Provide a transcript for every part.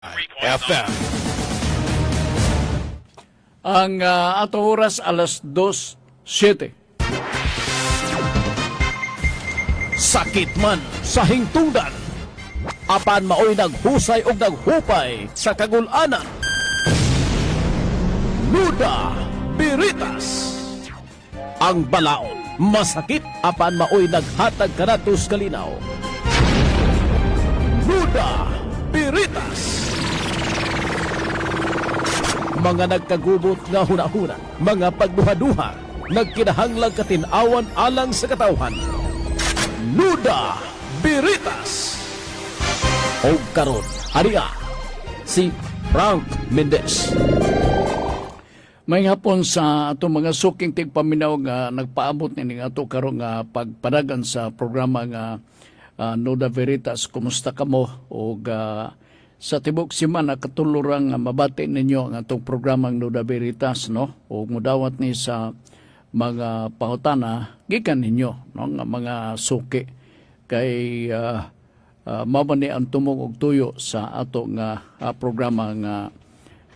FM. Ang ato oras alas 2:07. Sakit man sa hingtungdan. Apan maoy naghusay og naghupay sa kagul-anan. Nuda Biritas. Ang balaod masakit apan maoy naghatag kanatos kalinaw. Nuda Biritas. Mga nagkagubot nga hunahuna, mga pagduha-duha, nagkinahanglang katinawan alang sa katawhan. Nuda Biritas. O karon, ariya, si Frank Mendez. May hapon sa ato mga suking tigpaminaw nga nagpaabot ni ato karon nga pagpanagan sa programa nga Nuda Veritas. Kumusta kamo? O sa tibok simana katulurang mabati ninyo ang atong programang Nuda Veritas, no? O mudawat ni sa mga pangutana gikan ninyo, no? Nga mga suki kay mabani ang tumong og tuyo sa ato nga programa nga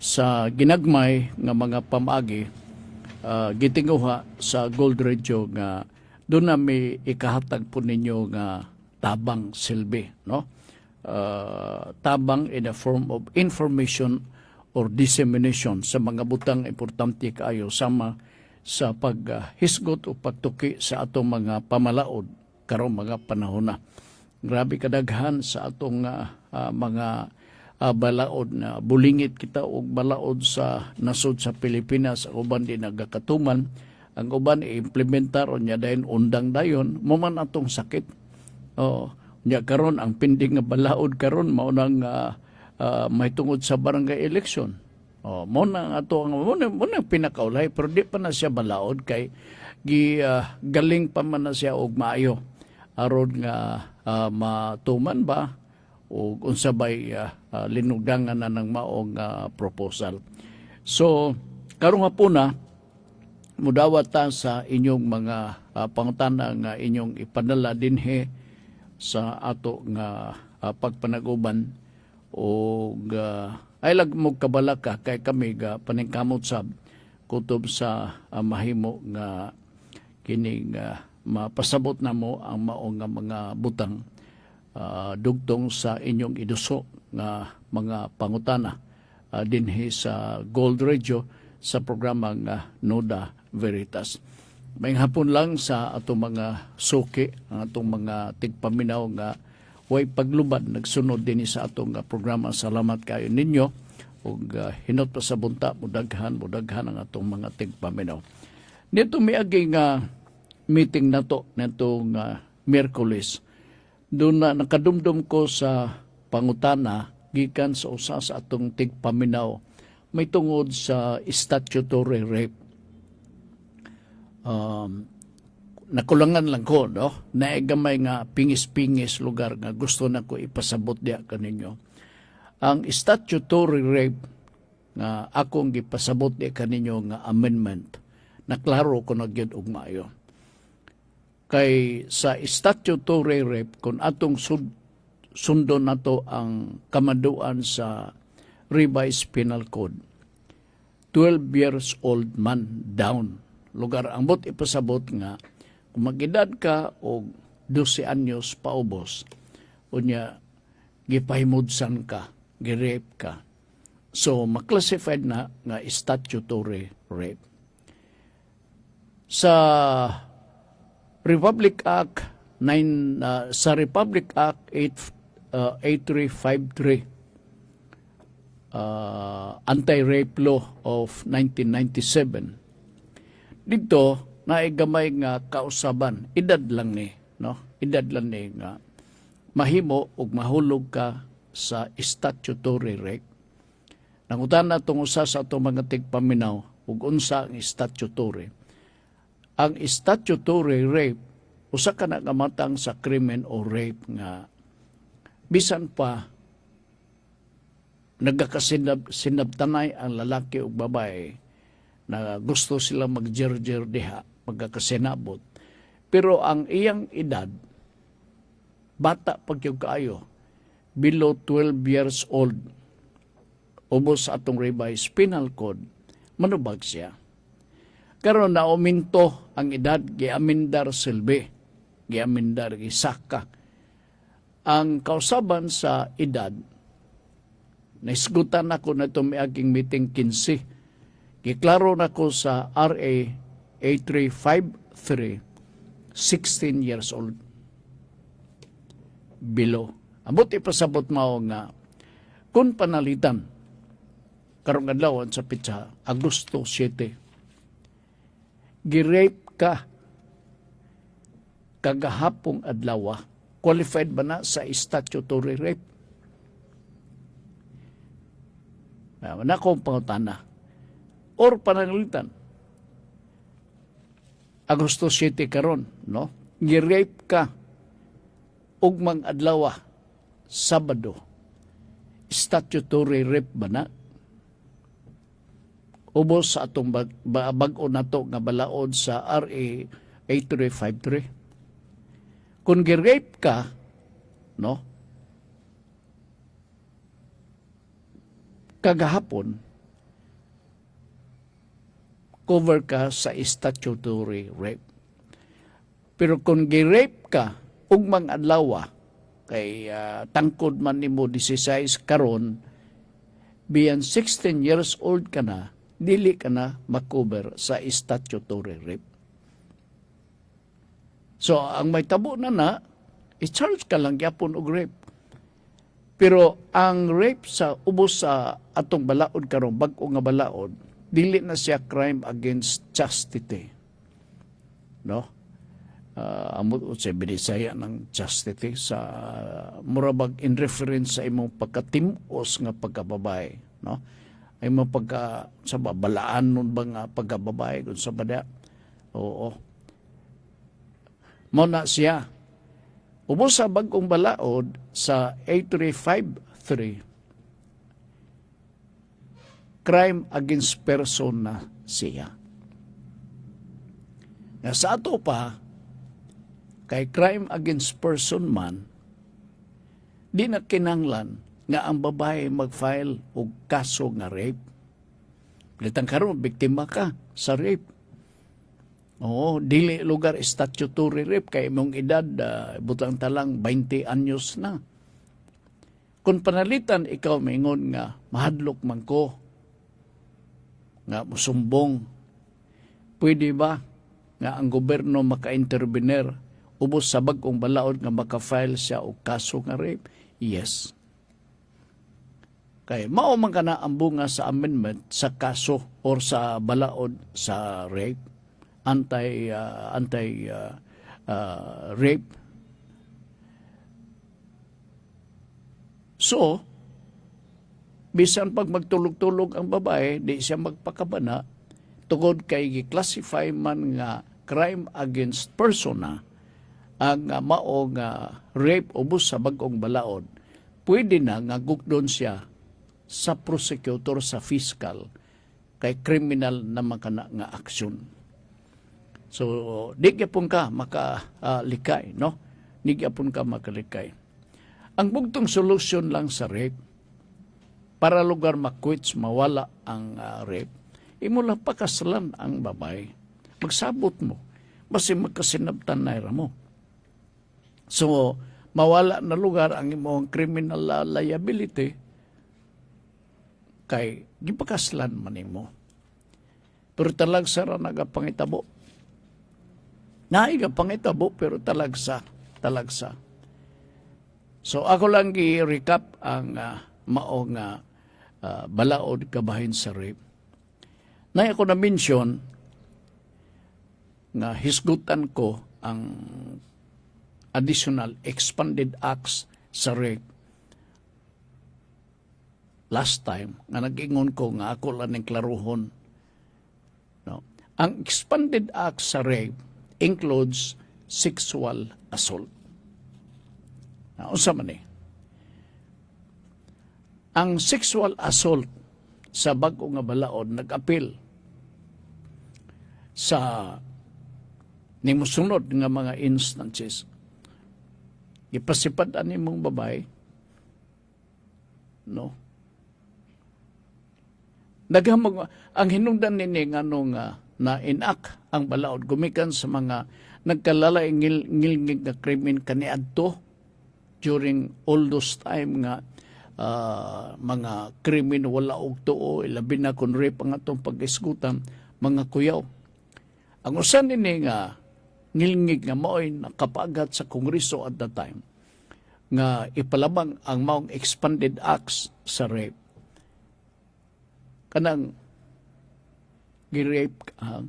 sa ginagmay nga mga pamagi gitinguha sa Gold Radio nga doon na may ikahatag po ninyo nga tabang silbi, no? Tabang in the form of information or dissemination sa mga butang importante kaayo sama sa paghisgot o pagtuki sa atong mga pamalaod karong mga panahon na. Grabe kadaghan sa atong mga balaod na bulingit kita og balaod sa nasod sa Pilipinas. Ang uban din nagakatuman, ang uban i-implementar o niya dayon undang dayon mo man atong sakit. Nya karon ang pinding nga balaod karon mao nang may tungod sa barangay election. Mo na ato mo na pinakaulay pero di pa na siya balaod kay galing pa man na siya og maayo aron nga matuman ba o unsabay linugdangan na ng maong proposal. So karong hapuna mudawat ta sa inyong mga pangutana nga inyong ipadala dinhi sa ato nga pagpanaguban o ay lag mo kabalaka kay kami ga paningkamot sab kutob sa mahimo nga kini mapasabot na mo ang maong nga mga butang dugtong sa inyong iduso nga mga pangutana dinhi sa Gold Radio sa programa nga Nuda Veritas. May hapon lang sa atong mga suki, ang atong mga tigpaminaw nga way paglubad nagsunod din sa atong programa. Salamat kayo ninyo ug hinot pa sa bunta mudaghan ang atong mga tigpaminaw. Nito miagi nga meeting nato nitong Miyerkules. Doon na nakadumdum ko sa pangutana gikan sa usa sa atong tigpaminaw may tungod sa statutory rape. Nakulangan lang ko, no? Naigamay nga pingis-pingis lugar nga gusto na ko ipasabot diya kaninyo. Ang statutory rape nga akong gipasabot diya kaninyo nga amendment, naklaro ko na gyud og maayo. Kay sa statutory rape, kung atong sundo nato ang kamaduan sa revised penal code, 12 years old man down lugar ang bot ipasabot nga kung mag-edad ka o 12 anyos paubos unya gipahimudsan ka, gi-rape ka. So maklasify na nga statutory rape. Sa Republic Act 8353 Anti-Rape Law of 1997 dito naigamay nga kausaban edad lang ni, no? Edad lang ni nga mahimo og mahulog ka sa statutory rape. Nangutan na itong usa sa itong mga tigpaminaw ug unsa ang statutory. Ang statutory rape usa ka nagamatang sa krimen o rape nga bisan pa nagakasinabtanay ang lalaki ug babae na gusto sila magjerjer diha, magkakasinabot. Pero ang iyang edad, bata pag yung kaayo, below 12 years old, ubos sa atong revised penal code, manubag siya. Karon na uminto ang edad, giamindar silbi, giamindar gisaka. Ang kausaban sa edad, naisgutan ako na itong miaging meeting 15. Giklaro na ko sa RA 8353, 16 years old. Below. Ambot ipasabot mao nga, kung panalitan, karong adlaw sa pitsa, Agosto 7, girape ka kagahapong adlaw, qualified ba na sa statutory rape? Na kong pangutana. Or panalitan, Agosto 7 karon, no? Girape ka ugmang adlaw, Sabado, statutory rape ba na? Ubos sa atong bag-o nato nga balaod sa RA 8353. Kung gi-rape ka, no? Kagahapon, cover ka sa statutory rape. Pero kung gi-rape ka ugmang adlaw, kay tangkod man nimo 16 karon, biyan 16 years old ka na, dili ka na makover sa statutory rape. So, ang may tabo na, i-charge ka lang yapon og rape. Pero ang rape sa ubos sa atong balaod karon, bag-o nga balaod, dili na siya crime against chastity. No? Amot sa binisaya ng chastity sa murabag in reference sa imong pagkatimos nga pagkababae, no? Ay mo pagka sa balaan nun ba nga pagkababae kung sa bada. Oo. Mo na siya. Ubos sa bag-ong balaod sa 8353, crime against person na siya. Nga sa ato pa, kay crime against person man, di na kinanglan nga ang babae mag-file og kaso nga rape. Litang karon biktima ka sa rape. Oo, dili lugar statutory rape kay imong edad butang talang 20 anyos na. Kung panalitan ikaw maingon nga mahadlok man ko nga musumbong, pwede ba nga ang gobyerno maka-intervenir ubos sa bag-ong balaod nga maka-file siya og kaso nga rape? Yes. Kay mao man kana ang bunga sa amendment sa kaso or sa balaod sa rape, anti rape. So, bisan pag magtulog-tulog ang babae, di siya magpakabana, tungod kay gi-classify man nga crime against person na ang mao nga rape ubos sa bag-ong balaod, pwede na nga gukdon siya sa prosecutor, sa fiscal, kay criminal naman kana nga aksyon. So, di gyapon ka makalikay, no? Di gyapon ka makalikay. Ang bugtong solusyon lang sa rape, para lugar makwits, mawala ang rape, imo lang pakasalan ang babae. Magsabot mo. Basi magkasinabtan na mo. So, mawala na lugar ang imong criminal liability kay gipakaslan man nimo. Pero talagsa ra nagapangitabo. Naigapangitabo pero talagsa. So, ako lang gi-recap ang mao nga balaod kabahin sa rape. Na ako na-mention nga hisgutan ko ang additional expanded acts sa rape last time nga nag-ingon ko nga ako lang ng klaruhon. No? Ang expanded acts sa rape includes sexual assault. Unsa man ang sexual assault sa bag-o nga balaod nag-apil sa nimusunod nga mga instances. Ipasipad ani mong babae, no? Naghamog ang hinungdan nini nganong na inak ang balaod gumikan sa mga nagkalalay ngilngig na krimen kaniadto during all those time nga mga krimen wala og tuo, ilabi na kung rape ang atong pag-isgutan, mga kuyaw. Ang usan nini nga ngilngig nga mao'y nakapagat sa Kongreso at that time nga ipalabang ang maong expanded acts sa rape. Kanang gi-rape ka,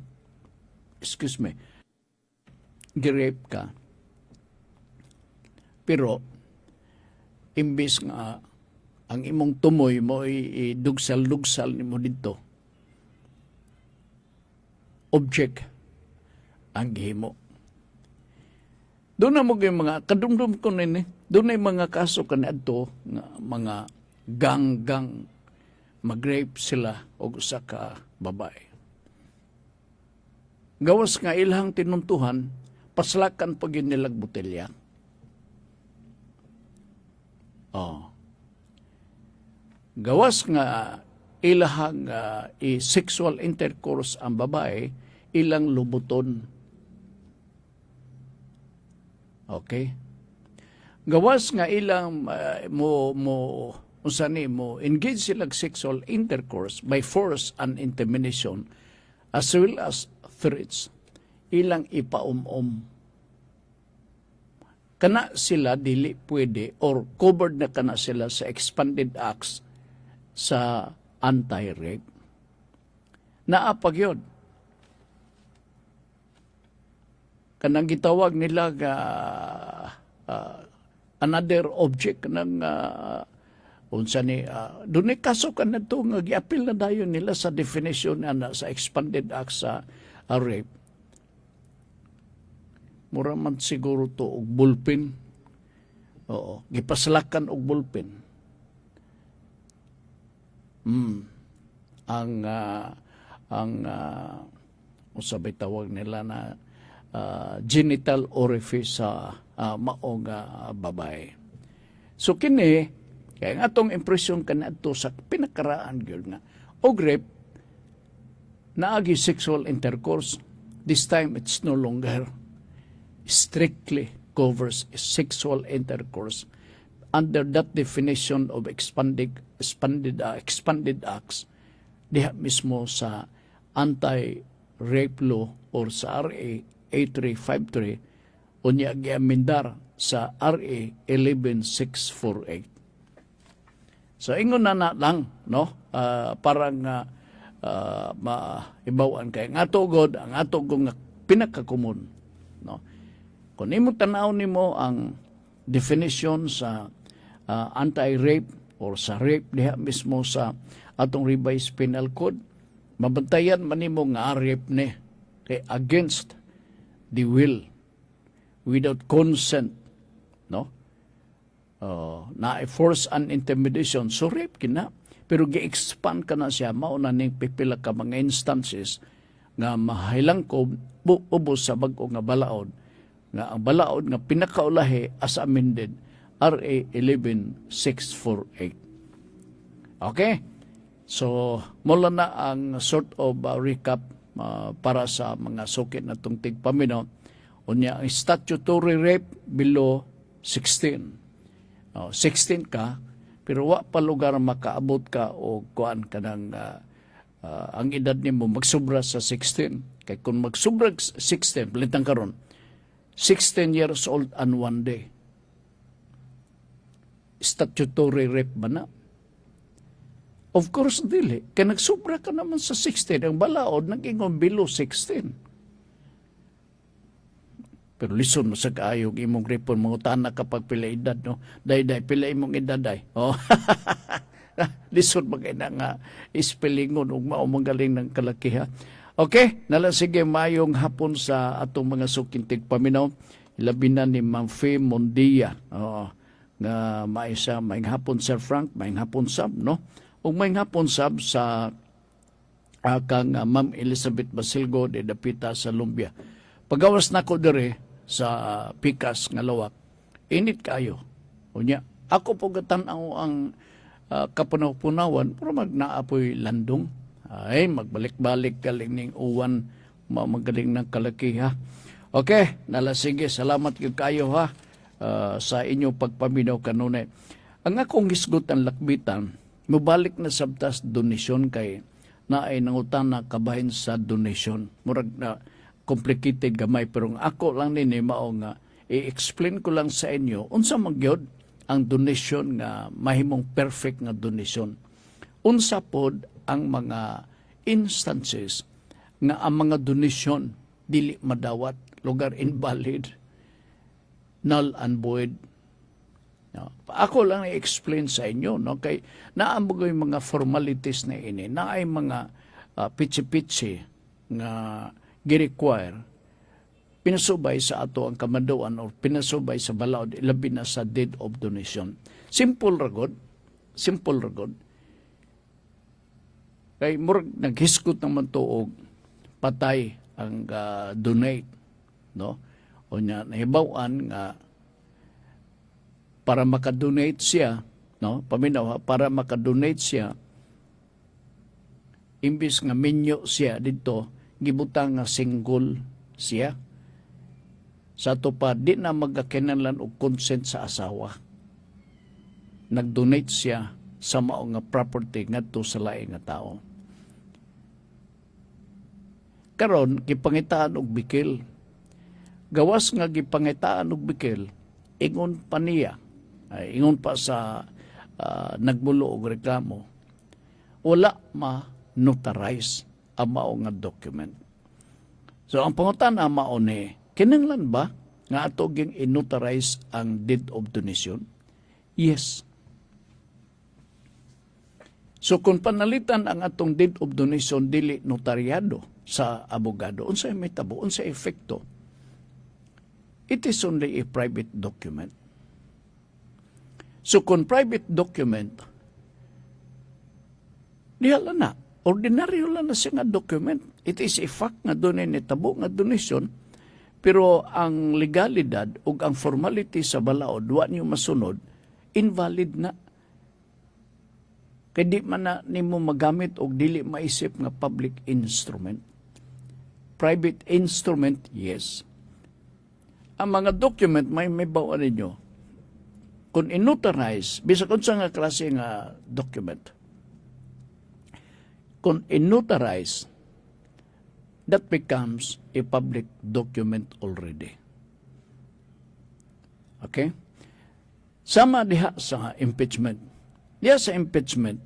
gi-rape ka, pero imbis nga ang imong tumoy mo dugsal-dugsal nimo dito, object ang gihimo. Doon na mo yung mga, kadumdum ko nini, doon na yung mga kaso kaniadto nga mga gang mag-rape sila o sa ka babae. Gawas nga ilang tinuntuhan, paslakan pag yun nilag botelya. Gawas nga ilahang sexual intercourse ang babae, ilang lubuton. Okay? Gawas nga ilang mo engage sila sexual intercourse by force and intimidation as well as threats. Ilang ipaumom. Kana sila dili pwede or covered na kana sila sa expanded acts sa anti-rape. Naapag yun. Kanang gitawag nila another object ng unsa ni dunay kaso kan nato nga giapil na dayon nila sa definition ana sa expanded acts sa rape. Mura man siguro to og bulpin. Oo, gipaslakan og bulpin. Ang usabay tawag nila na genital orifice sa maong babae. So kini kaya nga atong impresyon kanadto sa pinakaraan gyud nga og rape naagi sexual intercourse. This time it's no longer strictly covers sexual intercourse under that definition of expanded acts diha mismo sa anti-rape law or sa RA 8353 unya giamendar sa RA 11648. So ingon na lang no parang maibawan kay nga tugod ang ato nga pinakakomon no. Kung imo tanaw nimo ang definition sa anti-rape or sa rape diha mismo sa atong revised penal code, mabantayan man nimo nga rape ni kay against the will without consent no na force and intimidation, so rape kina pero gi-expand ka na siya mao na ning pipila ka mga instances nga mahailang ko ubos sa bag-o nga balaod nga ang balaod nga pinakaulahi as amended RA 11648. Okay? So, mula na ang sort of recap para sa mga sukit na itong tigpaminaw. Unya, ang statutory rape below 16. 16 ka, pero wa pa lugar makaabot ka o kuan ka ng ang edad nimo magsubra sa 16. Kaya kung magsubra 16, palitang karon 16 years old and 1 day. Statutory rape ba na? Of course, dili. Kaya nagsubra ka naman sa 16. Ang balaod, nag-ingon below 16. Pero listen mo sa kaayog imong repon, mga tanak kapag pila edad, no? Day, pila imong edad, day. Oh. Listen mo kayo na nga ispelingon o maumagaling ng kalakiha. Okay, nalasige mayong hapon sa atong mga sukintig paminaw. Ilabi na ni Ma'am Faye Mondia. Nga maisa, maing hapon Sir Frank, maing hapon Sab, no? O maing hapon Sab sa kang Ma'am Elizabeth Basilgo de Dapita sa Lumbia. Pagawas na ko dire sa Pikas nga lawak, init kayo. Unya, ako po gatan ang kapunaw-punawan, pero magnaapoy landong. Ay, magbalik-balik galing ning uwan, magaling ng kalaki ha. Okay, sige, salamat gyud kayo ha sa inyong pagpaminaw kanunay. Ang akong hisgot ang lakbitan, mubalik na sabtas donasyon kay na ay nangutana kabahin sa donation. Murag na complicated gamay pero ang ako lang nini mao nga i-explain ko lang sa inyo unsa man gyud ang donation nga mahimong perfect nga donation. Unsa pod ang mga instances nga ang mga donation dili madawat, lugar invalid, null and void. No, ako lang i-explain sa inyo no kay naambog yung mga formalities na ini, na ay mga pitsi-pitsi nga gi-require pinasubay sa ato ang kamaduan or pinasubay sa balaod ilabi na sa deed of donation. Simple ragod. Kay murag naghiskot naman to og patay ang donate, no? O nya nahibaw-an nga para makadonate siya, no? Paminaw, para makadonate siya, imbis nga minyo siya dito, gibutang nga single siya. Sa to pa, di na magkakinanlan og consent sa asawa. Nag-donate siya sa mao nga property ngadto sa laing nga tao. Karon gipangitaan og bikil. Gawas nga gipangitaan og bikil, ingon pa niya, ingon pa sa nagbulo og reklamo, wala ma-notarize ang mao nga document. So ang pangutana mao ni, kinahanglan ba nga ato ging i-notarize ang deed of donation? Yes. So kung panalitan ang atong deed of donation dili notaryado sa abogado, unsay may tabo, unsay efekto? It is only a private document. So kung private document, dihala na, ordinaryo lang na siya nga document. It is a fact nga doon ay nitabo nga donation, pero ang legalidad o ang formality sa balaod, wa niyo masunod, invalid na. Kaya di man na nimo magamit o dili maisip nga public instrument. Private instrument, yes. Ang mga document, may bawaan ninyo. Kung inotarize, bisa kung sa nga klase nga document, kung inotarize, that becomes a public document already. Okay? Sama diha sa impeachment. Diha sa impeachment,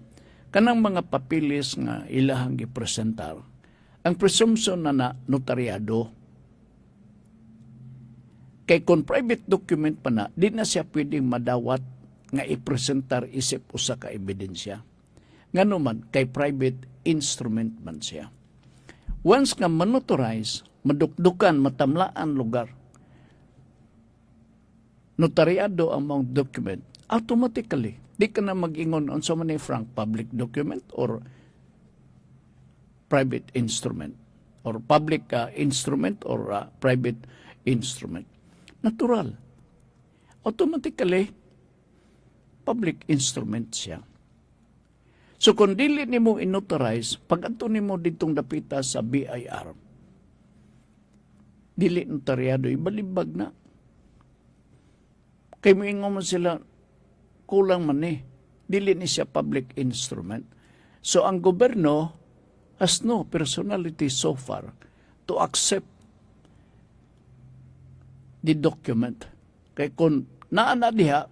kanang mga papilis nga ilahang gipresentar, ang presumption na notaryado. Kay kung private document pa na, di na siya pwedeng madawat nga ipresentar isip usa ka ebidensya. Ngano man, kay private instrument man siya. Once nga manotarize, madukdukan, matamlaan lugar, notaryado ang mga document, automatically, di ka na mag-ingon on so many frank public document or private instrument or public instrument or private instrument. Natural. Automatically, public instrument siya. So kung dili nimo inotarize, pag ato nimo ditong dapita sa BIR, dili notaryado, ibalibag na. Kay moingon mo sila, kulang man dili ni siya public instrument. So ang gobyerno has no personality so far to accept the document. Kay kung naa diha,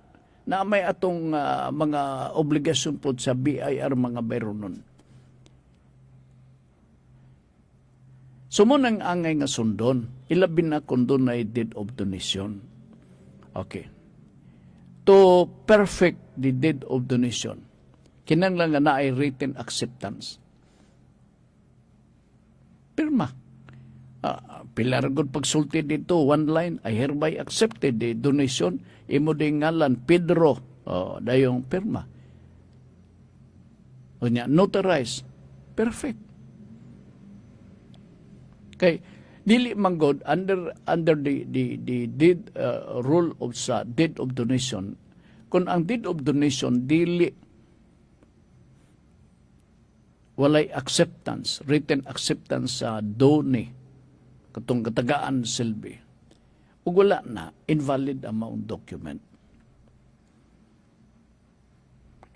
na may atong mga obligasyon po sa BIR mga bayro nun. Sumunang angay nga sundon, ilabi na kung doon ay deed of donation. Okay. To perfect the deed of donation, kinanglan nga na ay written acceptance. Pirma. Pilar gud pagsulti dito, one line, I hereby accepted the donation, imo din ngalan, Pedro, dayong pirma. O niya, notarize, perfect. Kay, dili manggod, under the deed, rule of sa deed of donation, kung ang deed of donation, dili walay acceptance, written acceptance sa doni, katong katagaan silbi. Ug wala na, invalid ang maong document.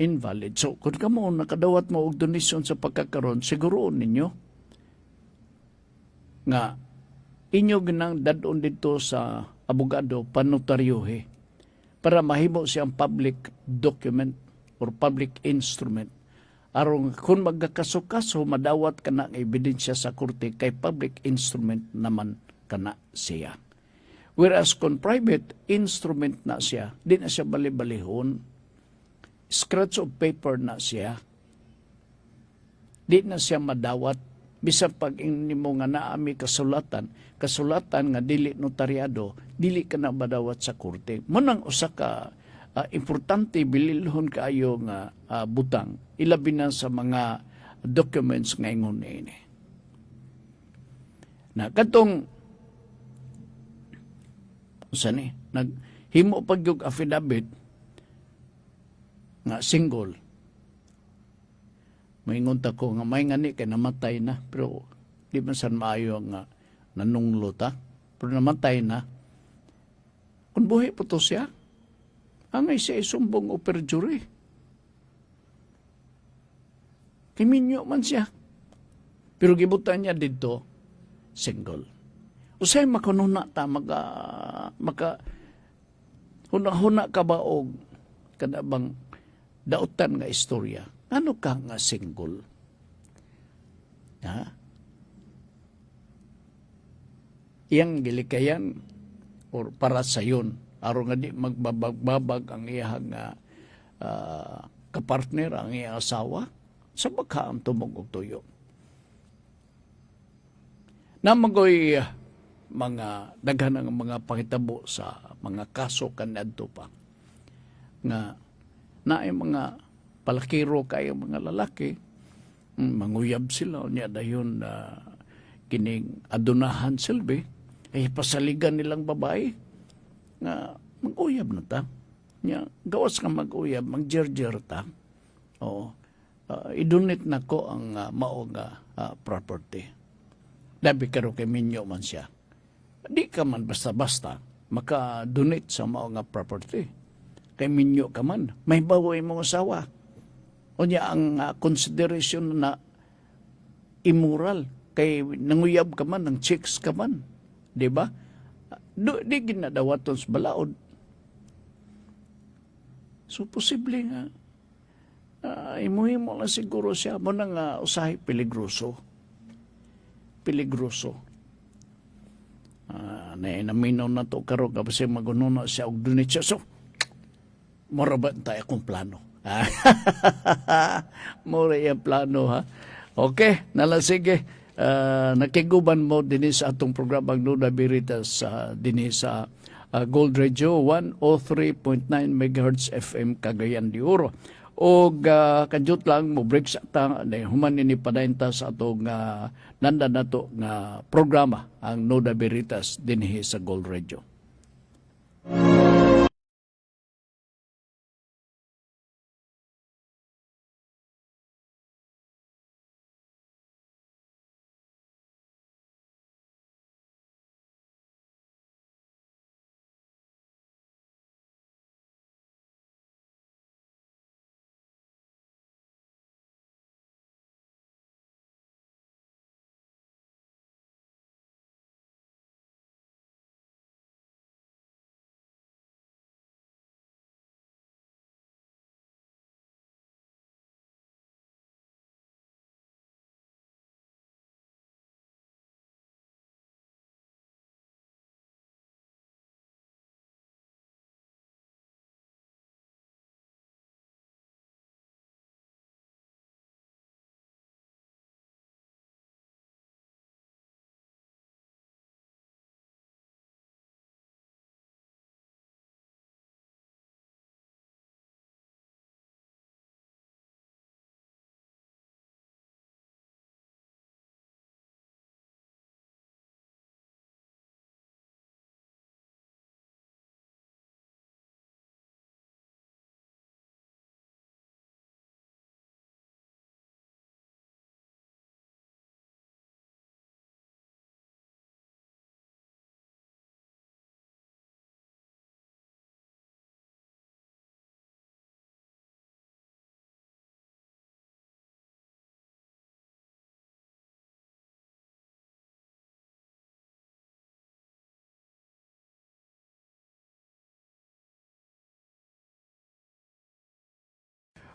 Invalid. So, kung kamo nakadawat mo og donasyon sa pagkakaroon, siguroon ninyo nga inyo ginang dadon dito sa abogado panotaryohe para mahimo siyang public document or public instrument. Aron kung magkakaso-kaso, madawat ka na ang ebidensya sa korte kay public instrument naman kana siya. Whereas kung private instrument na siya, di na siya bali-balihon, scratch of paper na siya, di na siya madawat, bisan pag inimo nga naami kasulatan nga dili notaryado, dili ka na madawat sa korte. Manang usa ka importante bililhon kaayo nga butang, ilabi na sa mga documents nga ingon ini. Na katong usa ni naghimo pag yung affidavit nga single. Maingon ta ko nga may ngani kay namatay na, pero di man san maayo nga nanunglo ta, pero namatay na. Kung buhi po to siya, angay siya isumbong o perjury. Kiminyo man siya. Pero gibutan niya dito, single. Usay makununa ta, maka huna ka ba og kadabang dautan nga istorya. Ano ka nga single? Ha? Iyang gilikayan or para sa yun, aron nga di magbabag ang iyang kapartner, ang iyang asawa, sa baka ang tumog og tuyo. Namagoy mga daghan ang mga pangitabo sa mga kaso kanadto pa nga naay mga palakiro kayo mga lalaki, manguyab sila niya dayon kining adunahan silbi ay pasaligan nilang babae nga mag-uyab na ta niya gawas nga mag-uyab magjerjer ta o idunit na ko ang mao nga property labi karo kay minyo man siya di ka man basta-basta maka-donate sa mao nga property kay minyo ka man may bawoy mong asawa o niya ang consideration na immoral kay nanguyab ka man, ng chicks ka man. Di ba? Di ginadawaton sa balaod. So, posible nga. Imuhimo lang siguro siya mo nang usahay peligroso. Peligroso. Naminaw na to karo kasi magununo siya og dunit siya. So, maraban tayo akong plano. Mura yung plano ha. Okay, nalasige. Nakiguban mo din sa atong programang Nuda Veritas din sa Gold Radio 103.9 MHz FM Cagayan de Oro. O kadyot lang mo break sa ta human ini padayon sa atong nanda nato nga programa ang Nuda Veritas din sa Gold Radio.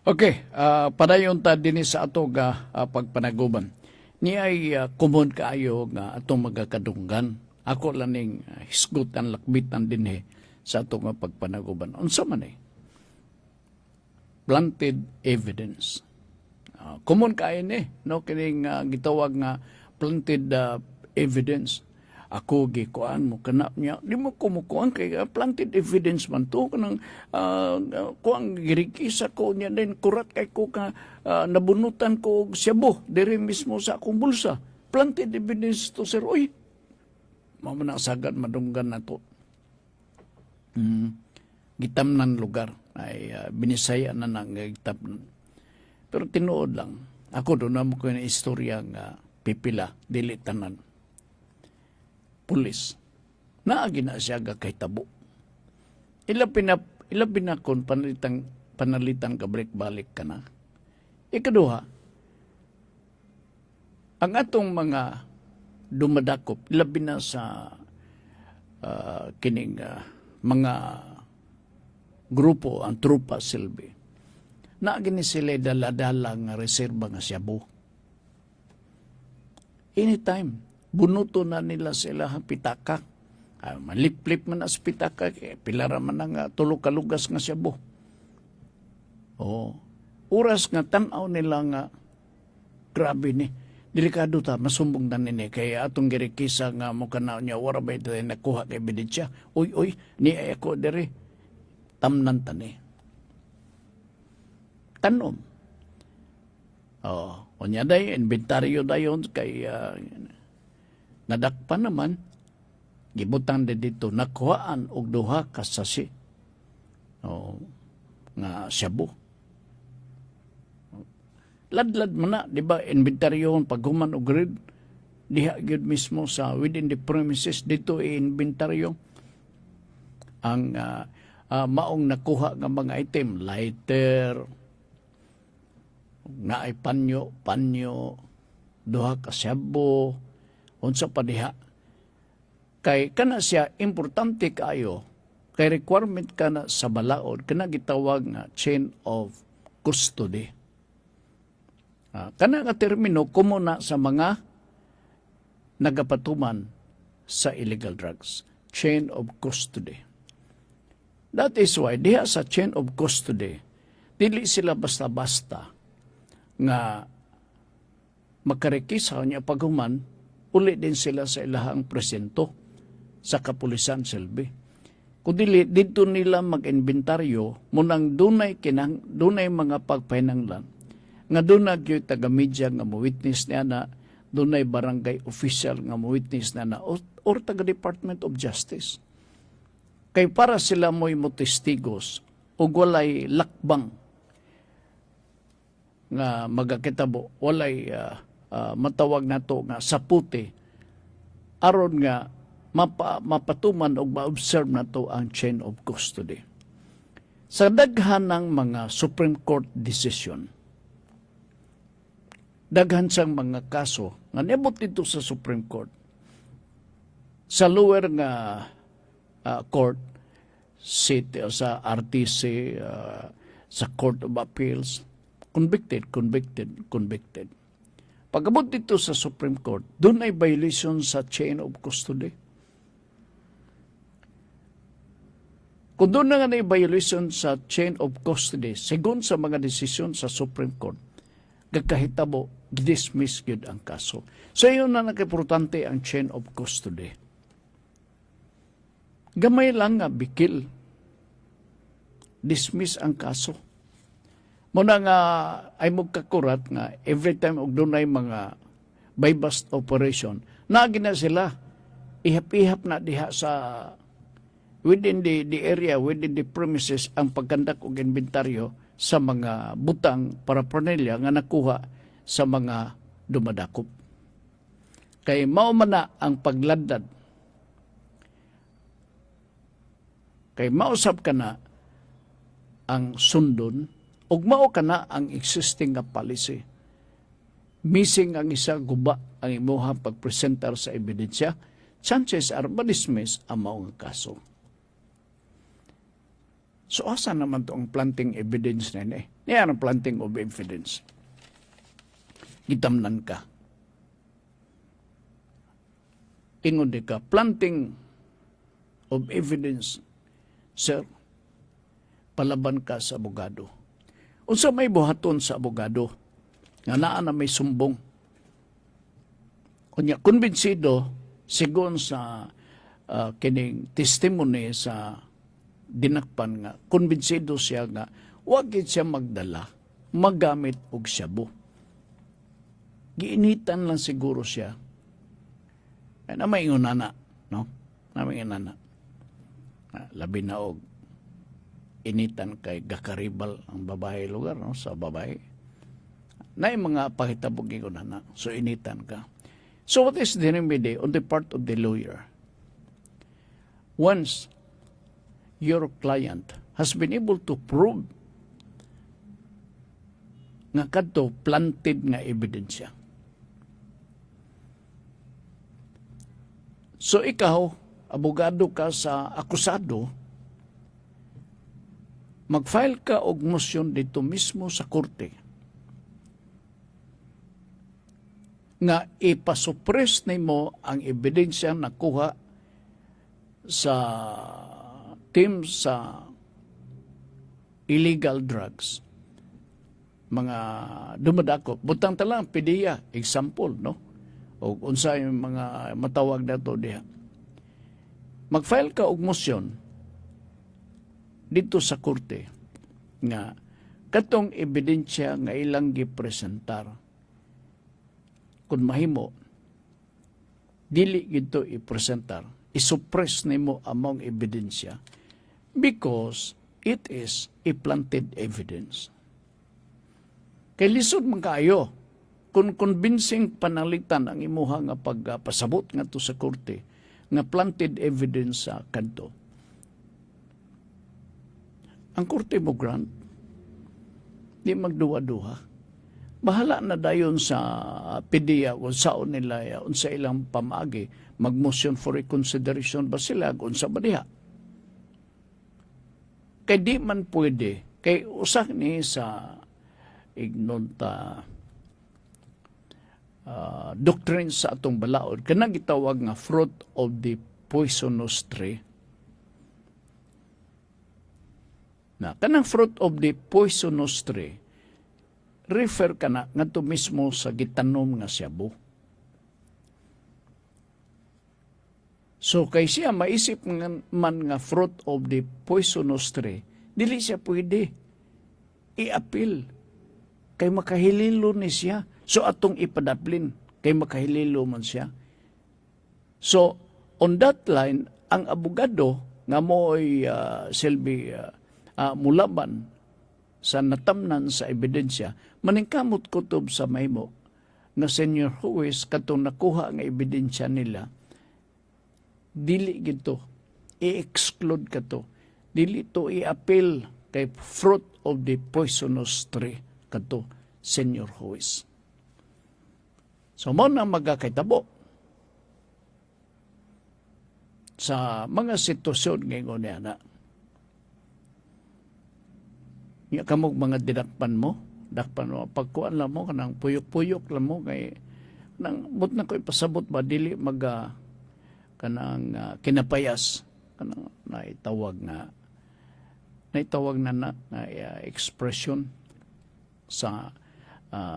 Okay, padayon ta dinhi sa ato nga pagpanaguban. Ni ay common kaayo nga atong magakadunggan. Ako lang ning hisgutan lakbitan dinhi sa ato nga pagpanaguban. Unsa man planted evidence. Common kaayo ni no kining gitawag nga planted evidence. Ako gikuan mo kana niya di mo kumukuan kay planted evidence man to kanang kuang girikisa ko niya din kurat kay ko ka nabunutan ko og Cebu diri mismo sa akong bulsa planted evidence to sir oy mao man sagad madunggan nato gitamnan lugar ay binisaya na nang gitamnan pero tinuod lang ako do na mo ko na istorya nga pipila dili tanan pulis. Naagi na siya kay tabo. Ila pinakon panalitan ka balik ka na. Ikaduha, ang atong mga dumadakop, labi na sa kining mga grupo, ang trupa silbi, naagi ni sila daladala nga reserba nga Cebu. Anytime, bunuto na nila sila ang pitaka. Malip-lip man as pitaka, pilara man nga tulo kalugas nga Cebu. Oras nga tanaw nila nga grabe ni. Delikado ta, masumbong na nini. Kaya atong girikisa nga mo kanaw niya, warabay tayo nakuha kay Biditsya. Uy, ni ako diri. Tamnan tani. Tanom. Kunya day, inventaryo dayon kay nadakpan naman, gibutan din dito, nakuhaan og duha ka sasi. Nga Cebu. Ladlad man na, di ba, inventaryohon paghuman og grid, diha gyud mismo sa within the premises, dito i-inventaryo ang maong nakuha nga mga item, lighter, nga ay panyo, duha ka Cebu, unsa pa diha kay kana siya importante kaayo kay requirement kana sa balaod kana gitawag nga chain of custody. Kana nga termino kumuna sa mga nagapatuman sa illegal drugs, chain of custody. That is why diha sa chain of custody dili sila basta-basta nga makarekisa niya paghuman uli din sila sa ilahang presento sa kapulisan silbi. Kung dili, dito nila mag-inventaryo, munang dunay mga pagpahinanglan, nga dunay yung taga-media nga mo-witness niya na, dunay barangay official nga mo-witness na or taga-Department of Justice. Kay para sila mo'y mo-testigos, o walay lakbang nga magakitabo, walay matawag na to nga saputi aron nga mapatuman o ma-observe na to ang chain of custody. Sa daghan ng mga Supreme Court decision, daghan sang mga kaso nga nibot dito sa Supreme Court, sa lower nga court, city, sa RTC, sa Court of Appeals, convicted. Pagabot dito sa Supreme Court, doon ay violation sa chain of custody. Kung doon na nga na violation sa chain of custody, sigun sa mga desisyon sa Supreme Court, gagkahitabo, dismiss yun ang kaso. So yun na nag-importante ang chain of custody. Gamay lang nga, bikil. Dismiss ang kaso. Muna nga ay magkakurat nga every time og dunay mga buy-bust operation, naagi na sila ihap-ihap na diha sa within the area, within the premises ang pagkandak og inventaryo sa mga butang paraphernalia nga nakuha sa mga dumadakop. Kay mao man na ang pagladad. Kay mausab ka na ang sundon ug mao kana ang existing nga policy. Missing ang isa, guba ang imuha pagpresentar sa ebidensya, chances are ma-dismiss ang mao nga kaso. So asa naman to ang planting evidence na yun eh. Yan ang planting of evidence. Gitamnan ka. Ingon di ka, planting of evidence, sir, palaban ka sa abogado. Unsa may buhaton sa abogado, nga naa na may sumbong. Kunya, konbinsido, sigon sa kining testimony sa dinakpan nga, konbinsido siya nga, wag siya magdala, magamit og shabu. Giinitan lang siguro siya. Na may ingunana, no? Na may ingunana. Labi na og initan kay gakaribal ang babae lugar, no? Sa babae. Na mga pahitabog ingunana. So initan ka. So what is the remedy on the part of the lawyer? Once your client has been able to prove nga kadto planted nga ebidensya. So ikaw, abogado ka sa akusado, mag-file ka og motion dito mismo sa korte nga ipasuppress nimo ang ebidensya nakuha sa team sa illegal drugs, mga dumadako. Butang talang PDEA, example, no? O unsa yung mga matawag na to diha. Mag-file ka og motion dito sa korte nga katong ebidensya nga ilang gipresentar kung mahimo dili gito ipresentar, isuppress nimo among ebidensya because it is a planted evidence. Kay lisod man kaayo kung convincing panalitan ang imuha nga pagpasabot nga to sa korte nga planted evidence sa kanto. Ang korte mo grant, di magduwa-duha. Bahala na dayon sa PDEA kung saan nila, unsa ilang pamagi, mag-motion for reconsideration ba sila, kung sa badiha. Kay di man pwede, kay usak ni sa ignonta doctrine sa atong balaod, kanang gitawag nga fruit of the poisonous tree. Na kanang fruit of the poisonous tree, refer ka na ngadto mismo sa gitanom nga shabu. So kay siya maisip man nga fruit of the poisonous tree, dili siya pwede i-appeal kay makahililo ni siya. So atong ipadaplin kay makahililo man siya. So on that line, ang abogado nga mo'y silbi mulaban sa natamnan sa ebidensya, maningkamot kutob sa mahimo nga senior huwes katong nakuha nga ebidensya nila, dili gito i-exclude kato, dili to i-appeal kay fruit of the poisonous tree kato senior huwes. So mo na magkakaitabo sa mga sitwasyon ngayon niya na nga kamog mga dinakpan mo, pagkuan lang mo, kanang puyok-puyok lang mo, kay nang but na ko ipasabot ba, dili kanang kinapayas, kanang naitawag na expression sa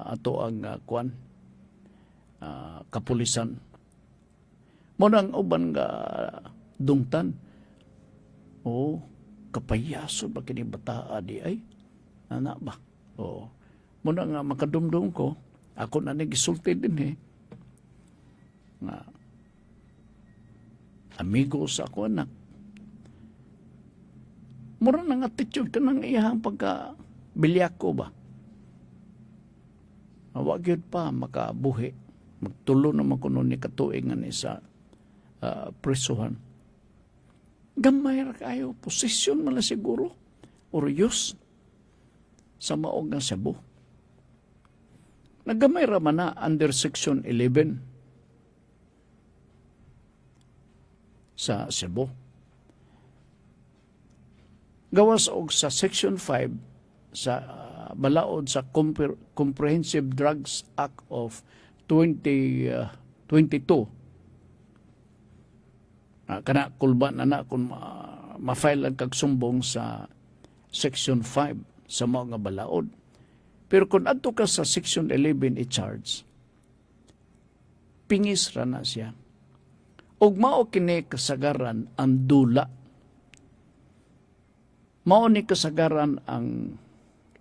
ato ang kuan, kapulisan. Mo nang uban nga dungtan, kapayaso ba kini bataa di ay? Ana ba? Muna nga makadumdum ko, ako na nagisulti din nga amigo sa ako anak. Mura nang attitude ka ng iyang pagka bilyak ko ba? Wag yun pa makabuhi. Magtulo naman ko nun ni katuingan sa presuhan. Gamay ra kayo, posisyon man siguro, oryos, sa maog ng Cebu. Nagamay ra man na under Section 11 sa Cebu. gawas og sa Section 5 sa balaod sa Comprehensive Drugs Act of 2022. Kana kulba na kung ma-file ang kagsumbong sa Section 5 sa mga balaod. Pero kung adto ka sa Section 11 i-charge, pingis ra na siya. Og mao kini kasagaran ang dula. Mao ni kasagaran ang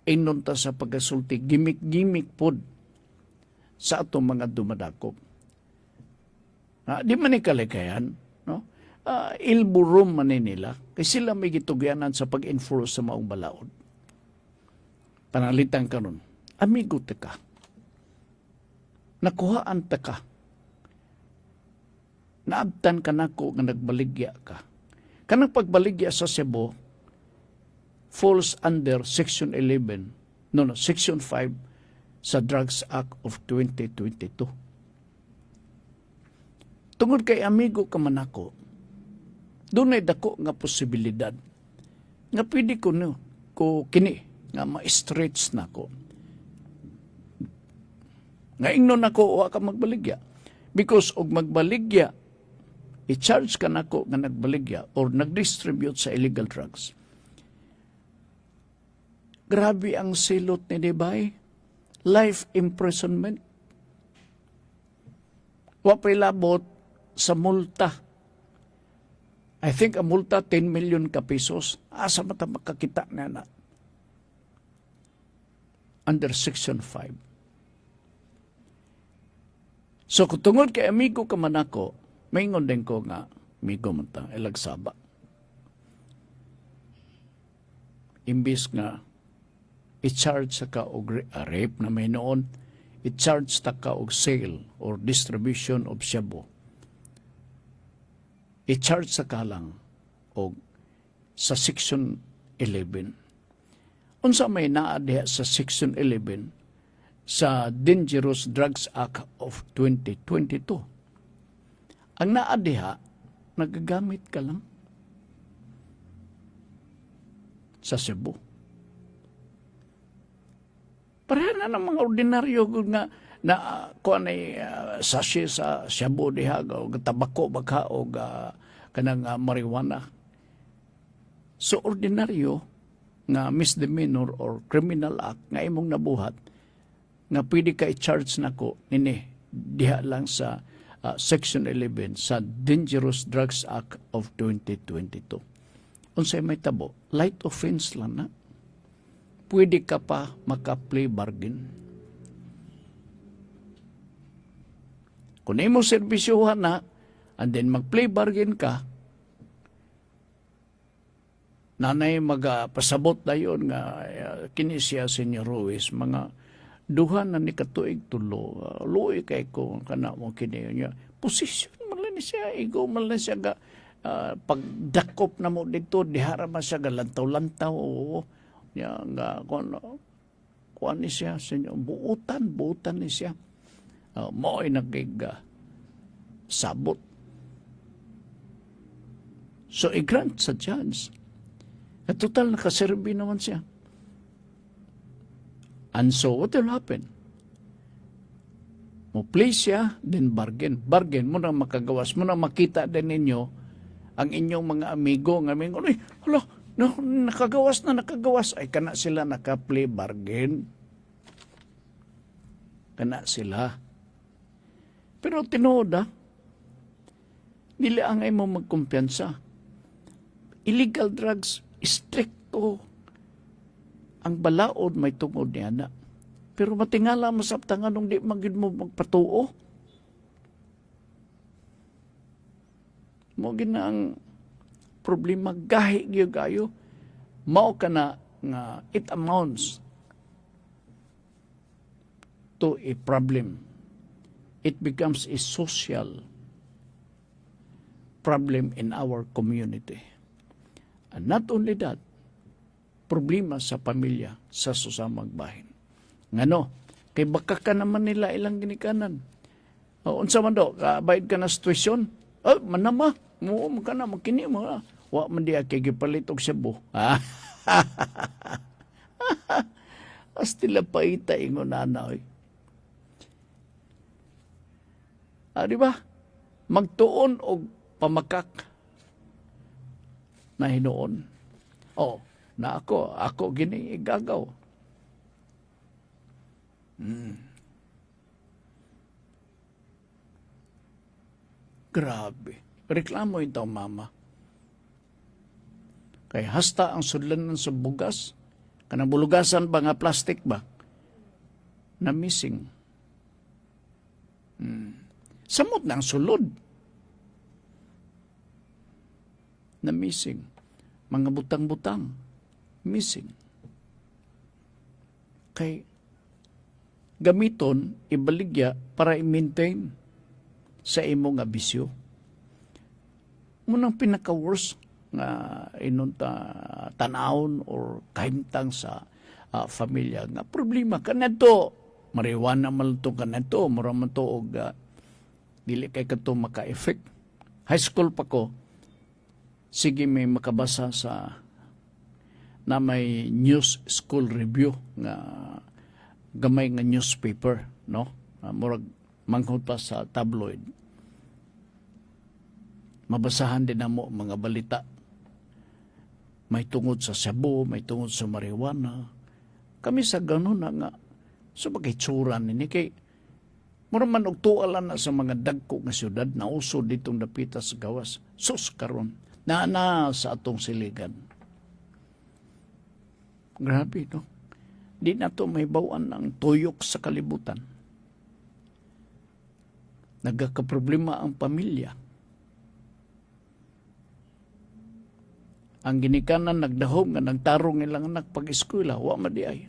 inunta sa pagasulti, gimik-gimik pod sa atong mga dumadakop. Di man ni kalikayan, no? Ilburom man nila, kasi sila may gitugyanan sa pag-enforce sa maong balaod. Panalitan ka nun, amigo te ka. Nakuhaan ta ka. Naabtan ka nako nga nagbaligya ka. Kanang pagbaligya sa Cebu falls under Section 11, Section 5 sa Drugs Act of 2022. Tungod kay amigo ka man ako, doon ay dako nga posibilidad nga pwede ko kini nga ma-stretch na ko. Nga ingnon ako wa ka magbaligya. Because og magbaligya, i-charge ka nako nga nagbaligya or nag-distribute sa illegal drugs. Grabe ang silot ni Debay. Life imprisonment. Wa pa'y labot sa multa. I think ang multa 10 million ka pesos. Asa mata makakita na na. Under Section 5. So kung tungod kay amigo ka man ako, maingon din ko nga, amigo man ta, ilagsaba. Imbis nga, i-charge sa ka og rape na may noon, i-charge ta ka og sale or distribution of shabu. I-charge sa ka lang og sa Section 11. Unsa may naa diha sa Section 11 sa Dangerous Drugs Act of 2022. Ang naa diha, nagagamit ka lang sa Cebu. Pareha na ng mga ordinaryo nga na kuan ay sachet sa shabu diha o tabako baka o kanang marijuana. So ordinaryo nga misdemeanor or criminal act nga imong nabuhat nga pwede ka i-charge nako nini diha lang sa Section 11 sa Dangerous Drugs Act of 2022. Unsay may tabo, light offense lang na. Pwede ka pa maka-play bargain. Kung imo serbisyuhan na, and then mag-play bargain ka, nanay magpasabot na yun nga kini siya Senyor Ruiz, mga duha na ni katuig tulo, luoy kay ko kana mo kini niya. Posisyon man lang siya, ego man lang siya ga pagdakop na mo dito, dihara man siya ga lantaw-lantaw, niya nga kuan ni siya senyo buutan ni siya mo ay sabot. So i-grant sa judge at total nakaserbi naman siya. And so what will happen? Mo play siya, then bargain mo na makagawas, mo na makita din ninyo ang inyong mga amigo nga mingon, ay hala, no, nakagawas, ay kana sila naka-play bargain. Kana sila. Pero tinuod nila ang ay mo magkumpiyansa. Illegal drugs, stricto ang balaod may tungod niya na. Pero matingala mo sa tangan nung di magid mo magpatuo. Mo gina ang problema gahi gayo mao kana nga it amounts to a problem. It becomes a social problem in our community. And not only that, problema sa pamilya sa susamang bahin. Ngano, kay baka ka naman nila ilang ginikanan. Unsa man daw, bayad ka na situasyon? Manama, mo ka na, magkini mo. wa man di kay gipalit og shabu. Astila paita ingon ana oy. Di ba? Magtuon og pamakak na hinuon. Na ako gini igagaw. Grabe. Reklamo ito, mama. Kay hasta ang sudlanan sa bugas, kanang bulugasan ba nga plastic ba? Na missing. Samot na ang sulod. Na missing. Mga butang-butang. Missing. Kay gamiton, ibaligya para i-maintain sa imo nga bisyo. Munang pinaka-worst nga inunta tanawon or kahimtang sa familia nga problema kanadto marijuana malto kanadto mura man to og dili kay kadto maka-effect. High school pa ko, sige may makabasa sa na may news school review nga gamay nga newspaper, no? Murag manghod pa sa tabloid. Mabasahan din namo mga balita. May tungod sa shabu, may tungod sa marijuana. Kami sa ganun na nga, so magkitsuran ni kay mura man og tualan na sa mga dagko nga syudad na usod ditong dapita sa gawas. Sus karon na sa atong siligan. Grabe, no? Di na to may bawaan ng tuyok sa kalibutan. Nagkakaproblema ang pamilya. Ang ginikanan nagdahom nga nagtarong ilang anak pag-eskwela, wa madiay.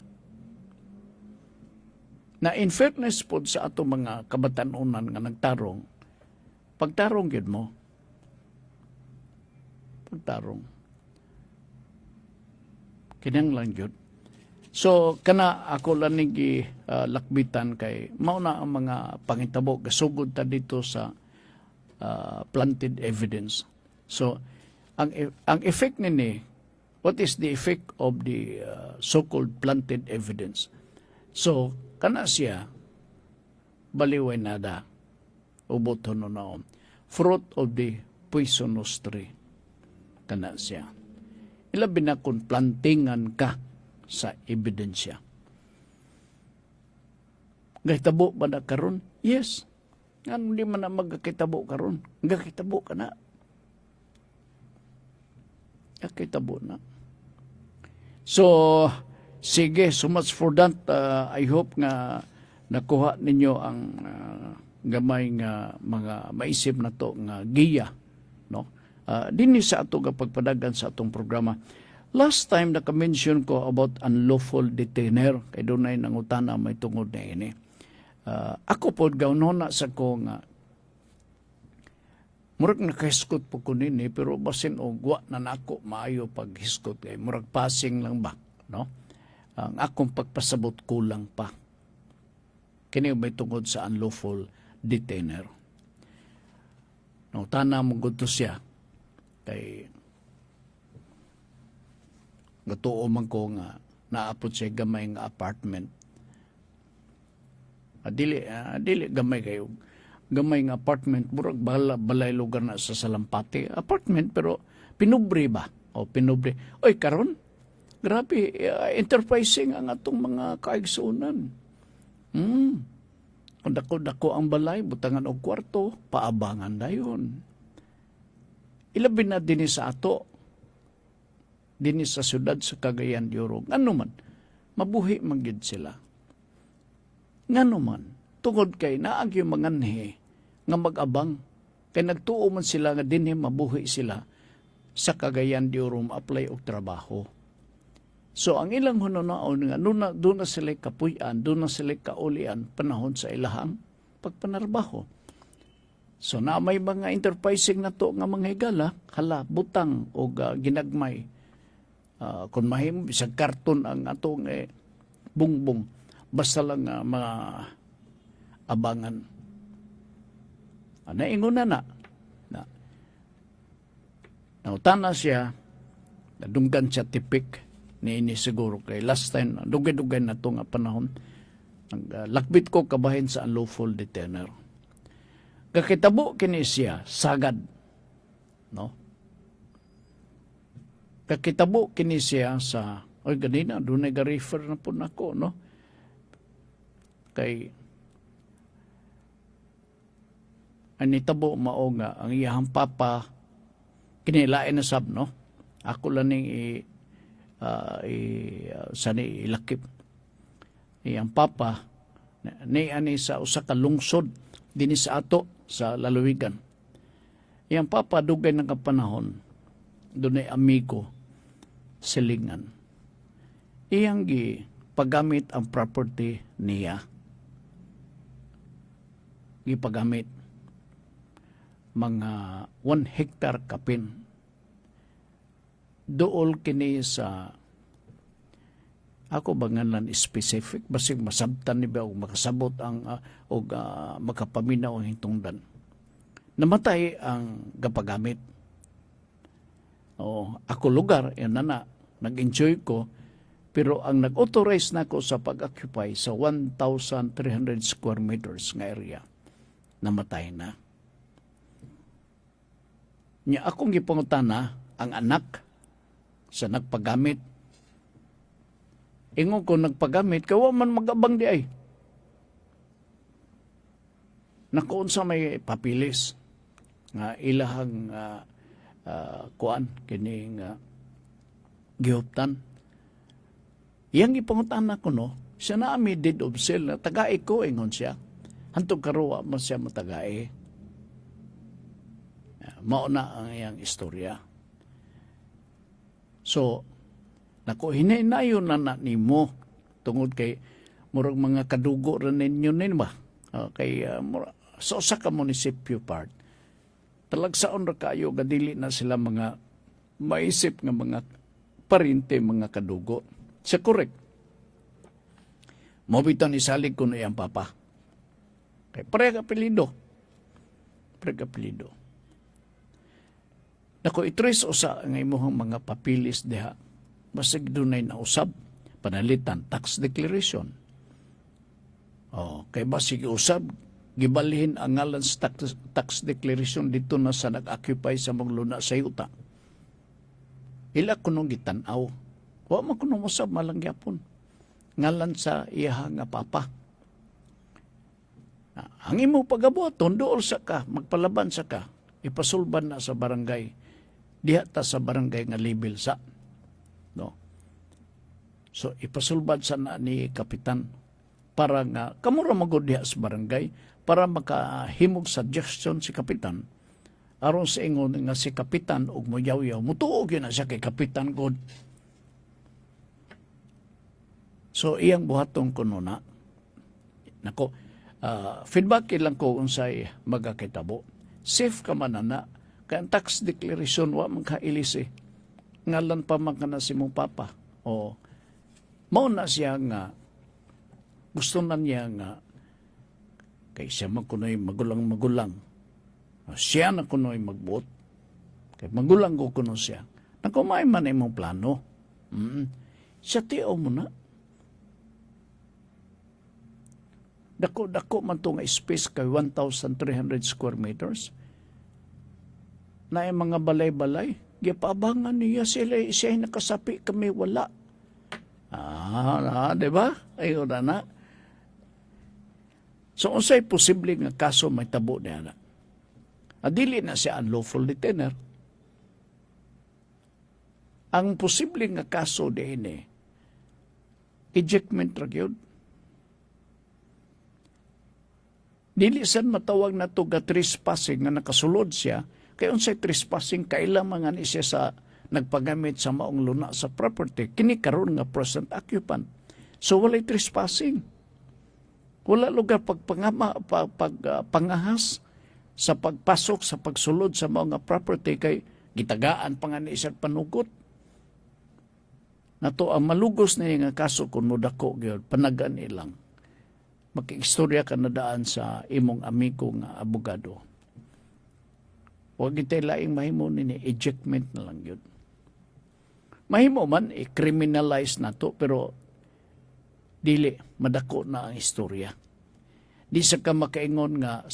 Na in fairness po sa ato mga kabatanunan nga nagtarong, pagtarong yun mo. Pagtarong. Kinahanglan yun. So, kana ako lang nigi lakbitan kay mauna ang mga pangitabo gasugod ta dito sa planted evidence. So, ang effect nini, what is the effect of the so-called planted evidence? So, kana siya, baliway nada, ubot hono fruit of the poisonous tree. Kana siya. Ilabi na kung plantingan ka sa ebidensya. Gahitabo ba na karon? Yes. Nga hindi man na magkakitabo karon. Gahitabo ka na. Gahitabo na. So, sige, so much for that. I hope nga nakuha ninyo ang gamay nga mga maisip na to nga giya. No? Dini sa ato nga pagpadagan sa atong programa. Last time naka-mention ko about unlawful detainer, kay doon na nangutana may tungod na ini. Ako po, gawnon na sa ko nga, murag nakahiskot po ko nini, pero basin o gwa na nako maayo paghiskot, kay murag passing lang ba, no? Ang akong pagpasabot kulang pa. Kini may tungod sa unlawful detainer. Nangutana mo gusto siya, kay gatuo man ko nga naapot siya gamay nga apartment. Dili gamay kayo. Gamay nga apartment, murag balay lugar na sa Salampati. Apartment, pero pinubre ba? O pinubre. Oy, karon, grabe, enterprising ang atong mga kaigsunan. Kung dako ang balay, butangan og kwarto, paabangan na yun. Ilabi na din sa ato, din sa syudad sa Cagayan de Oro. Ngano man, mabuhi manggid sila. Ngano man, tungod kay naag yung manganhe nga mag-abang. Kay nagtuo man sila nga dinhi mabuhi sila sa Cagayan de Oro ma-apply og trabaho. So, ang ilang hununaon nga, doon na sila kapuyan, doon na sila kaulian panahon sa ilahang pagpanarbaho. So, na may mga enterprising na to nga mga higala, hala, butang o ginagmay. Kung mahimo, bisag karton ang atong bungbong. Basta lang mga abangan. Naingon na. Nautana siya, nadunggan siya tipik ni ini siguro kay last time, dugay-dugay na ito nga panahon, lakbit ko kabahin sa unlawful detainer. Kakitabo kini siya, sagad. No? Kakitabo kini siya sa, oy ganina, doon nag-refer na po nako, no? Kay, anitabo mao nga, ang iyahang papa, kinilain na sab, no? Ako lang sani ilakip. Iyang papa, ni sa usa ka lungsod, din sa ato, sa lalawigan. Iyang papa, dugay ng kapanahon, doon ay amigo, silingan. Iyang paggamit ang property niya. Gipagamit mga 1 hectare kapin. Dool kini sa ako bangalan specific basig masabtan ni ba og makasabot ang makapaminaw ang hintungdan. Namatay ang gapagamit. Ako lugar yan na nag-enjoy ko pero ang nag-authorize nako sa pag-occupy sa 1,300 square meters nga area namatay na. Nya akong gipangutana ang anak sa nagpagamit. Ingon ko nagpagamit, kawa man magabang di ay. Nakuon sa may papilis nga ilahang kuan kining gihuptan. Iyang ipangutana ko no, siya na ami deed of sale na tagai ko ingon siya. Hantog karuwa man siya matagai. Mauna ang iyang istorya. So, nako hininayon na nimo tungod kay murag mga kadugo rin ninyo ba? Kay sa usa ka munisipyo part. Talagsaon ra kayo gadili na sila mga maisip nga mga parinte mga kadugo. Sa correct. Mobitan isalig kuno iyang papa. Kay pare apelyido. Nako itres usa ang imong mga papilis diha. Basig dunay na usab panalitan tax declaration. Kay basig usab gibalhin ang ngalan sa tax declaration dito na sa nag-occupy sa mga luna sa yuta. Ila kuno gitan-aw. Wa man kuno usab malang gyapon. Ngalan sa iya nga papa. Ang imo pagabot tundool sa ka, magpalaban sa ka, ipasulban na sa barangay. Diha ta sa barangay nga level sa. No. So ipasulbad sa na ni kapitan para nga kamura magud diha sa barangay para makahimog suggestion si kapitan aron sa ingon nga si kapitan og moyaw-yaw mutuog yun na siya kay kapitan god. So iyang buhaton kuno na nako feedback ilang ko unsay magakitabo. Safe ka man na kay ang tax declaration wa man kailis ngalan pa man kana si mong papa. Mao na siya nga gusto na niya nga kay siya man kunoy magulang. Siya na kunoy magbuot. Kay magulang ko kuno siya. Nakumay man imong plano. Siya tiyo mo na. Dako man to nga space kay 1,300 square meters. Na yung mga balay-balay, gipabangan niya sila, siya nakasapi, kami wala. Diba? Ayun na. So, unsay posible nga kaso may tabo niya na. Adili na siya unlawful detainer. Ang posible nga kaso din ejectment ra gyud. Dili sad matawag na to ga trespassing nga nakasulod siya. Kaya unsay trespassing kailang mga ni siya sa nagpagamit sa maong luna sa property. Kini karon nga present occupant. So walay trespassing. Wala lugar pangahas sa pagpasok, sa pagsulod sa mga property kay gitagaan pa nga ni siya panugot. Nato ang malugos na nga kaso kung mudako gyud panagan ilang. Makiistorya ka na daan sa imong amigo nga abogado. Huwag itay laing mahimo nini, ejectment na lang yun. Mahimo man, i-criminalize na to, pero dili, madako na ang istorya. Di sa ka makaingon nga,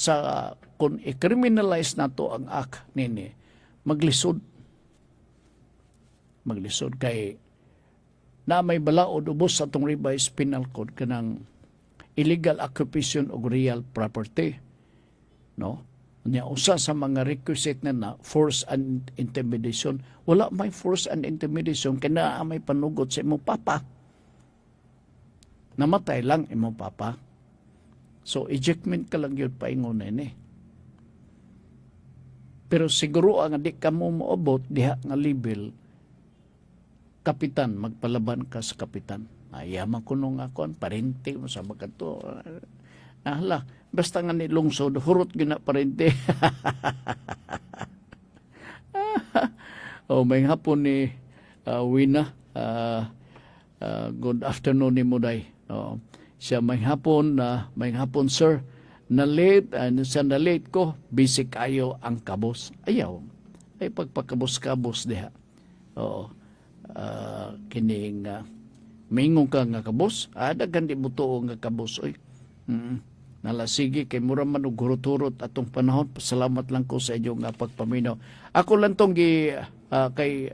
kung i-criminalize na to ang act nini, maglisod. Maglisod kay na may balaod ubos sa itong revised penal code kanang illegal occupation of real property. No? Nya usa sa mga requisite na force and intimidation, wala may force and intimidation kana may panugot sa imong papa. Namatay lang imong papa. So ejectment ka lang yun paingon ni. Pero siguro ang di ka mo moabot diha nga level kapitan, magpalaban ka sa kapitan. Ayaman ko nung ako, parente mo sa magato. Hala, basta nga nilungsod, hurot gina parente. May hapon ni Wina. Good afternoon ni Muday. Siya may hapon sir. Na-late ko, busy kayo ang kabos. Ayaw. Ay pagpakabos-kabos diha. Oo. Kining mingong ka nga kabos. Dagan di buto nga kabos. Oy. Nalasigi kay mura man og hurot-hurot atong panahon. Pasalamat lang ko sa inyo nga pagpaminaw. Ako lang tong kay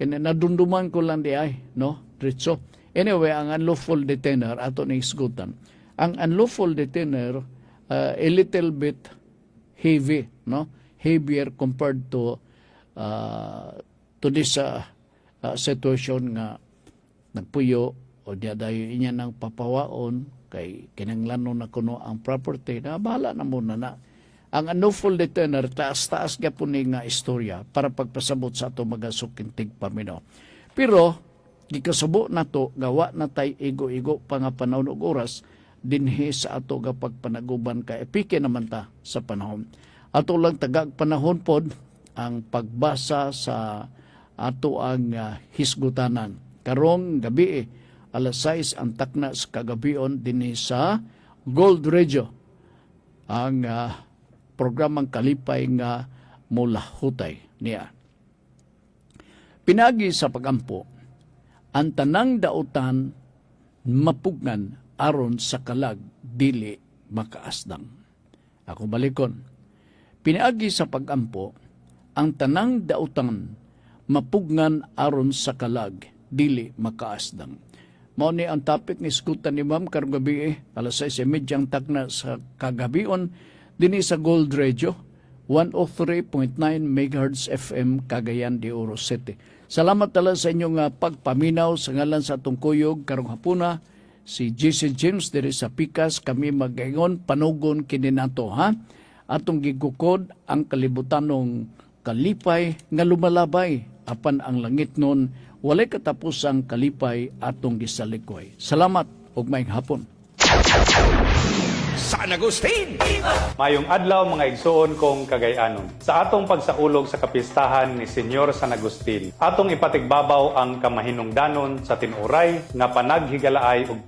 nadunduman ko lang di ay, no? Diretso. Anyway, ang unlawful detainer ato ning isgutan. Ang unlawful detainer a little bit heavy, no? Heavier compared to this situation nga nagpuyo o diadayo inya ng papawaon kay kinanglano na kuno ang property na bahala na muna na. Ang unlawful detainer, taas-taas ka po nga istorya para pagpasabot sa ato magasuking tigpaminaw. Pero, gikasabo na to, gawa na tay igo-igo pa nga panahon ug oras, dinhi sa ato ga pagpanaguban ka epike naman ta sa panahon. Ato lang tagag panahon pod ang pagbasa sa ato ang hisgutanan. Karong gabi alas 6 ang takna sa kagabion dinhi sa Gold Radio. Ang programang kalipay nga mula hutay niya. Pinagi sa pagampo, ang tanang dautan mapugnan aron sa kalag dili makaasdang. Ako balikon. Pinaagi sa pagampo, ang tanang dautan mapugnan aron sa kalag dili makaasdang. Mao ni ang topic ni skutan ni Ma'am karong gabi alas 6:30 ang takna sa kagabion dinhi sa Gold Radio 103.9 MHz FM Cagayan de Oro City. Salamat tala sa inyong pagpaminaw sa ngalan sa atong kuyog karong hapuna. Si JC James diri sa Pikas, kami magaingon panugon kini nato ha. Atong gigukod ang kalibutanong kalipay nga lumalabay apan ang langit nun walay katapusang kalipay atong gisalikoy. Salamat ug maayong hapon. San Agustin! Mayong adlaw mga igsuon kong Cagayanon. Sa atong pagsaulog sa kapistahan ni Senyor San Agustin, atong ipatigbabaw ang kamahinungdanon sa tinuray nga panaghigalaay ug